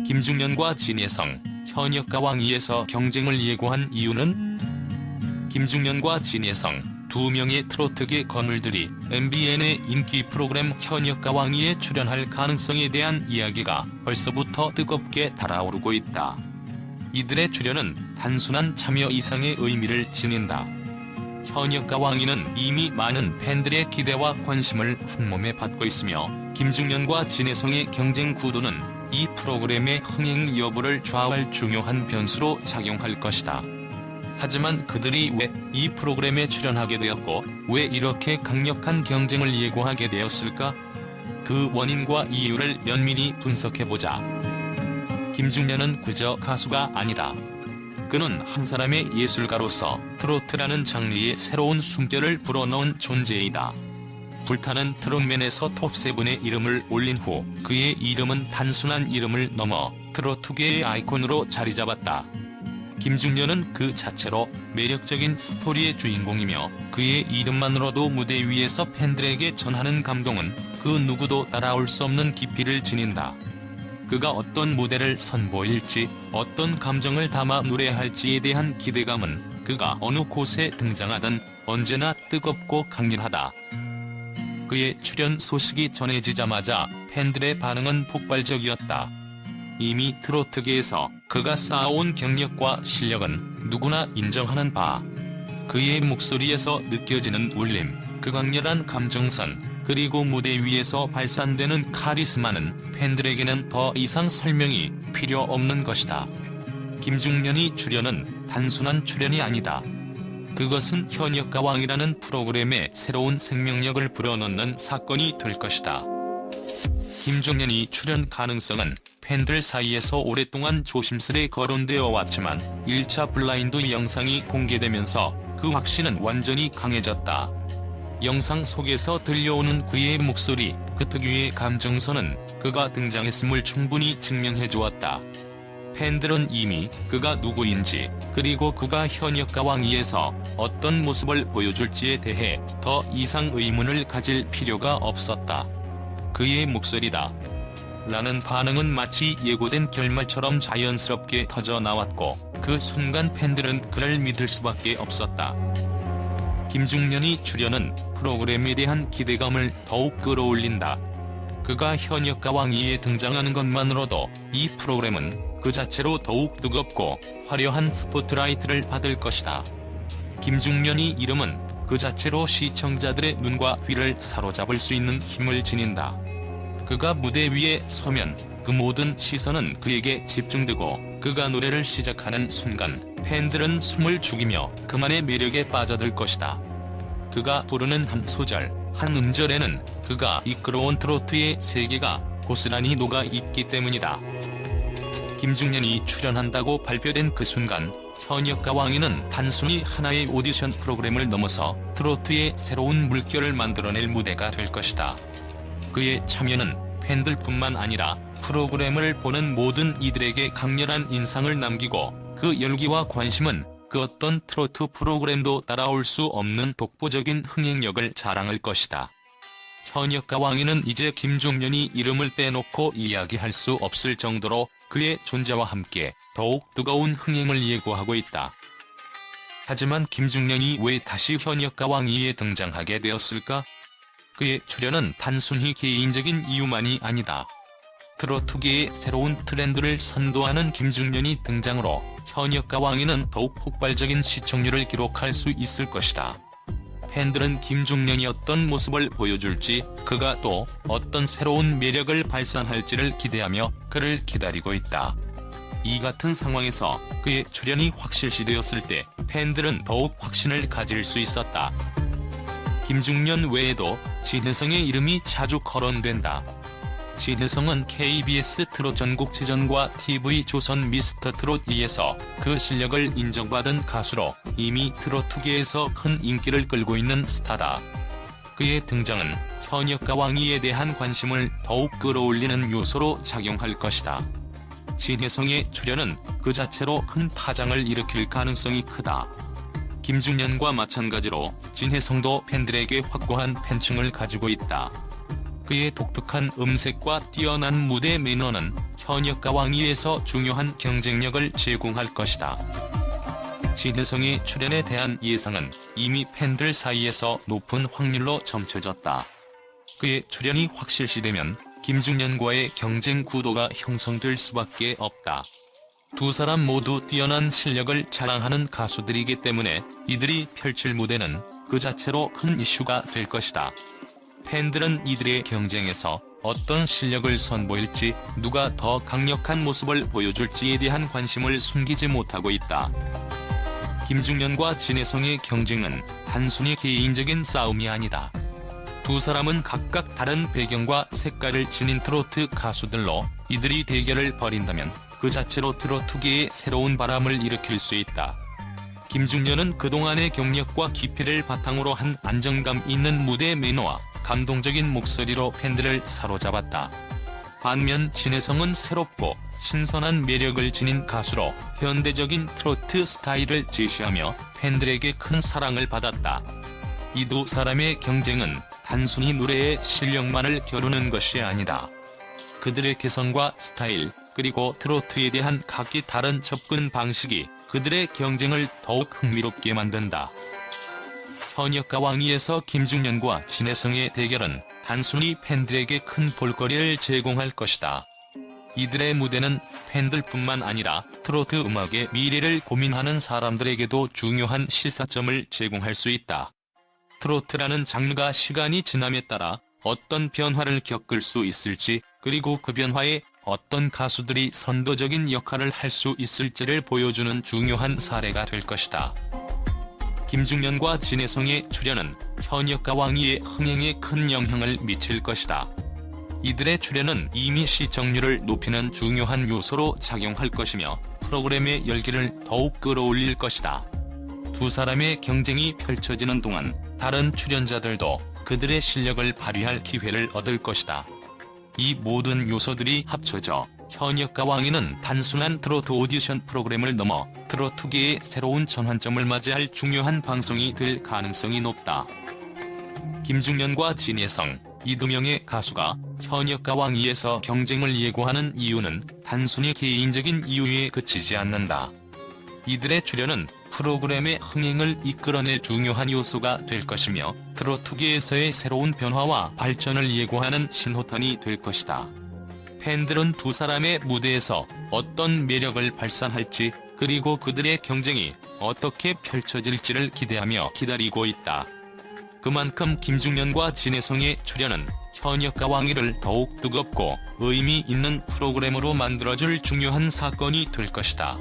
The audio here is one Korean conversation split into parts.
김중년과 진혜성, 현역가 왕위에서 경쟁을 예고한 이유는? 김중년과 진혜성, 두 명의 트로트계 거물들이 MBN의 인기 프로그램 현역가 왕위에 출연할 가능성에 대한 이야기가 벌써부터 뜨겁게 달아오르고 있다. 이들의 출연은 단순한 참여 이상의 의미를 지닌다. 현역가 왕위는 이미 많은 팬들의 기대와 관심을 한몸에 받고 있으며 김중년과 진혜성의 경쟁 구도는 이 프로그램의 흥행 여부를 좌우할 중요한 변수로 작용할 것이다. 하지만 그들이 왜 이 프로그램에 출연하게 되었고 왜 이렇게 강력한 경쟁을 예고하게 되었을까? 그 원인과 이유를 면밀히 분석해보자. 김중년은 그저 가수가 아니다. 그는 한 사람의 예술가로서 트로트라는 장르의 새로운 숨결을 불어넣은 존재이다. 불타는 트롯맨에서 톱7의 이름을 올린 후 그의 이름은 단순한 이름을 넘어 트로트계의 아이콘으로 자리잡았다. 김중년은 그 자체로 매력적인 스토리의 주인공이며 그의 이름만으로도 무대 위에서 팬들에게 전하는 감동은 그 누구도 따라올 수 없는 깊이를 지닌다. 그가 어떤 무대를 선보일지, 어떤 감정을 담아 노래할지에 대한 기대감은 그가 어느 곳에 등장하든 언제나 뜨겁고 강렬하다. 그의 출연 소식이 전해지자마자 팬들의 반응은 폭발적이었다. 이미 트로트계에서 그가 쌓아온 경력과 실력은 누구나 인정하는 바. 그의 목소리에서 느껴지는 울림, 그 강렬한 감정선, 그리고 무대 위에서 발산되는 카리스마는 팬들에게는 더 이상 설명이 필요 없는 것이다. 김중년이 출연은 단순한 출연이 아니다. 그것은 현역가 왕이라는 프로그램에 새로운 생명력을 불어넣는 사건이 될 것이다. 김중년이 출연 가능성은 팬들 사이에서 오랫동안 조심스레 거론되어 왔지만 1차 블라인드 영상이 공개되면서 그 확신은 완전히 강해졌다. 영상 속에서 들려오는 그의 목소리, 그 특유의 감정선은 그가 등장했음을 충분히 증명해 주었다. 팬들은 이미 그가 누구인지, 그리고 그가 현역가 왕위에서 어떤 모습을 보여줄지에 대해 더 이상 의문을 가질 필요가 없었다. 그의 목소리다. 라는 반응은 마치 예고된 결말처럼 자연스럽게 터져 나왔고 그 순간 팬들은 그를 믿을 수밖에 없었다. 김중년이 출연은 프로그램에 대한 기대감을 더욱 끌어올린다. 그가 현역가 왕위에 등장하는 것만으로도 이 프로그램은 그 자체로 더욱 뜨겁고 화려한 스포트라이트를 받을 것이다. 김중년이 이름은 그 자체로 시청자들의 눈과 귀를 사로잡을 수 있는 힘을 지닌다. 그가 무대 위에 서면 그 모든 시선은 그에게 집중되고 그가 노래를 시작하는 순간 팬들은 숨을 죽이며 그만의 매력에 빠져들 것이다. 그가 부르는 한 소절, 한 음절에는 그가 이끌어온 트로트의 세계가 고스란히 녹아 있기 때문이다. 김중년이 출연한다고 발표된 그 순간 현역가 왕위는 단순히 하나의 오디션 프로그램을 넘어서 트로트의 새로운 물결을 만들어낼 무대가 될 것이다. 그의 참여는 팬들뿐만 아니라 프로그램을 보는 모든 이들에게 강렬한 인상을 남기고 그 열기와 관심은 그 어떤 트로트 프로그램도 따라올 수 없는 독보적인 흥행력을 자랑할 것이다. 현역가 왕위는 이제 김중년이 이름을 빼놓고 이야기할 수 없을 정도로 그의 존재와 함께 더욱 뜨거운 흥행을 예고하고 있다. 하지만 김중년이 왜 다시 현역가 왕위에 등장하게 되었을까? 그의 출연은 단순히 개인적인 이유만이 아니다. 트로트계의 새로운 트렌드를 선도하는 김중년이 등장으로 현역가 왕위는 더욱 폭발적인 시청률을 기록할 수 있을 것이다. 팬들은 김중년이 어떤 모습을 보여줄지, 그가 또 어떤 새로운 매력을 발산할지를 기대하며 그를 기다리고 있다. 이 같은 상황에서 그의 출연이 확실시되었을 때 팬들은 더욱 확신을 가질 수 있었다. 김중년 외에도 진혜성의 이름이 자주 거론된다. 진혜성은 KBS 트롯 전국체전과 TV조선 미스터트롯 2에서 그 실력을 인정받은 가수로 이미 트로트계에서 큰 인기를 끌고 있는 스타다. 그의 등장은 현역가 왕위에 대한 관심을 더욱 끌어올리는 요소로 작용할 것이다. 진혜성의 출연은 그 자체로 큰 파장을 일으킬 가능성이 크다. 김중년과 마찬가지로 진혜성도 팬들에게 확고한 팬층을 가지고 있다. 그의 독특한 음색과 뛰어난 무대 매너는 현역과 왕위에서 중요한 경쟁력을 제공할 것이다. 진혜성의 출연에 대한 예상은 이미 팬들 사이에서 높은 확률로 점쳐졌다. 그의 출연이 확실시되면 김중년과의 경쟁 구도가 형성될 수밖에 없다. 두 사람 모두 뛰어난 실력을 자랑하는 가수들이기 때문에 이들이 펼칠 무대는 그 자체로 큰 이슈가 될 것이다. 팬들은 이들의 경쟁에서 어떤 실력을 선보일지, 누가 더 강력한 모습을 보여줄지에 대한 관심을 숨기지 못하고 있다. 김중년과 진혜성의 경쟁은 단순히 개인적인 싸움이 아니다. 두 사람은 각각 다른 배경과 색깔을 지닌 트로트 가수들로 이들이 대결을 벌인다면 그 자체로 트로트계에 새로운 바람을 일으킬 수 있다. 김중년은 그동안의 경력과 깊이를 바탕으로 한 안정감 있는 무대 매너와 감동적인 목소리로 팬들을 사로잡았다. 반면 진혜성은 새롭고 신선한 매력을 지닌 가수로 현대적인 트로트 스타일을 제시하며 팬들에게 큰 사랑을 받았다. 이 두 사람의 경쟁은 단순히 노래의 실력만을 겨루는 것이 아니다. 그들의 개성과 스타일, 그리고 트로트에 대한 각기 다른 접근 방식이 그들의 경쟁을 더욱 흥미롭게 만든다. 현역과 왕위에서 김중년과 진혜성의 대결은 단순히 팬들에게 큰 볼거리를 제공할 것이다. 이들의 무대는 팬들뿐만 아니라 트로트 음악의 미래를 고민하는 사람들에게도 중요한 시사점을 제공할 수 있다. 트로트라는 장르가 시간이 지남에 따라 어떤 변화를 겪을 수 있을지, 그리고 그 변화에 어떤 가수들이 선도적인 역할을 할 수 있을지를 보여주는 중요한 사례가 될 것이다. 김중년과 진혜성의 출연은 현역과 왕위의 흥행에 큰 영향을 미칠 것이다. 이들의 출연은 이미 시청률을 높이는 중요한 요소로 작용할 것이며 프로그램의 열기를 더욱 끌어올릴 것이다. 두 사람의 경쟁이 펼쳐지는 동안 다른 출연자들도 그들의 실력을 발휘할 기회를 얻을 것이다. 이 모든 요소들이 합쳐져 현역과 왕위는 단순한 트로트 오디션 프로그램을 넘어 트로트계의 새로운 전환점을 맞이할 중요한 방송이 될 가능성이 높다. 김중년과 진혜성, 이 두 명의 가수가 현역과 왕위에서 경쟁을 예고하는 이유는 단순히 개인적인 이유에 그치지 않는다. 이들의 출연은 프로그램의 흥행을 이끌어낼 중요한 요소가 될 것이며 트로트계에서의 새로운 변화와 발전을 예고하는 신호탄이 될 것이다. 팬들은 두 사람의 무대에서 어떤 매력을 발산할지, 그리고 그들의 경쟁이 어떻게 펼쳐질지를 기대하며 기다리고 있다. 그만큼 김중년과 진혜성의 출연은 현역과 왕위를 더욱 뜨겁고 의미 있는 프로그램으로 만들어줄 중요한 사건이 될 것이다.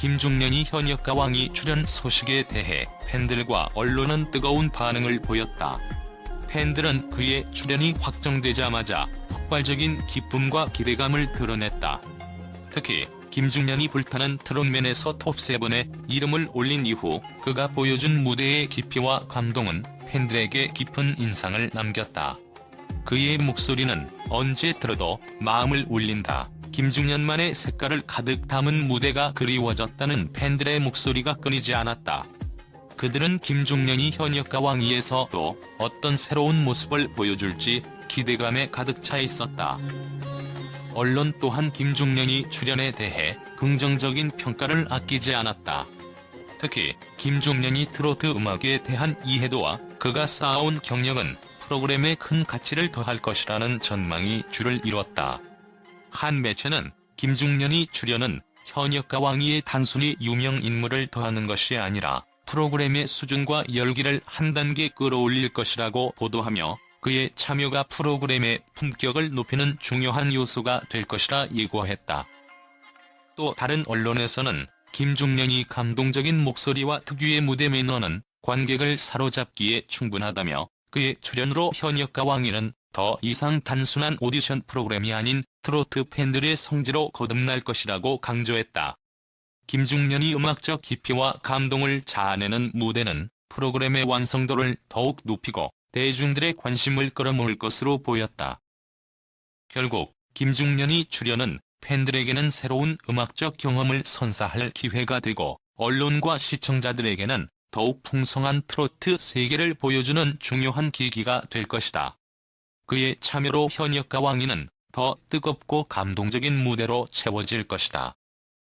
김중년이 현역과 왕위 출연 소식에 대해 팬들과 언론은 뜨거운 반응을 보였다. 팬들은 그의 출연이 확정되자마자 폭발적인 기쁨과 기대감을 드러냈다. 특히 김중년이 불타는 트롯맨에서 톱7에 이름을 올린 이후 그가 보여준 무대의 깊이와 감동은 팬들에게 깊은 인상을 남겼다. 그의 목소리는 언제 들어도 마음을 울린다. 김중년만의 색깔을 가득 담은 무대가 그리워졌다는 팬들의 목소리가 끊이지 않았다. 그들은 김중년이 현역과 왕위에서 또 어떤 새로운 모습을 보여줄지 기대감에 가득 차 있었다. 언론 또한 김중년이 출연에 대해 긍정적인 평가를 아끼지 않았다. 특히 김중년이 트로트 음악에 대한 이해도와 그가 쌓아온 경력은 프로그램에 큰 가치를 더할 것이라는 전망이 줄을 이뤘다. 한 매체는 김중년이 출연은 현역과 왕위에 단순히 유명 인물을 더하는 것이 아니라 프로그램의 수준과 열기를 한 단계 끌어올릴 것이라고 보도하며 그의 참여가 프로그램의 품격을 높이는 중요한 요소가 될 것이라 예고했다. 또 다른 언론에서는 김중년이 감동적인 목소리와 특유의 무대 매너는 관객을 사로잡기에 충분하다며 그의 출연으로 현역과 왕위는 더 이상 단순한 오디션 프로그램이 아닌 트로트 팬들의 성지로 거듭날 것이라고 강조했다. 김중년이 음악적 깊이와 감동을 자아내는 무대는 프로그램의 완성도를 더욱 높이고 대중들의 관심을 끌어모을 것으로 보였다. 결국 김중년이 출연은 팬들에게는 새로운 음악적 경험을 선사할 기회가 되고 언론과 시청자들에게는 더욱 풍성한 트로트 세계를 보여주는 중요한 계기가 될 것이다. 그의 참여로 현역과 왕위는 더 뜨겁고 감동적인 무대로 채워질 것이다.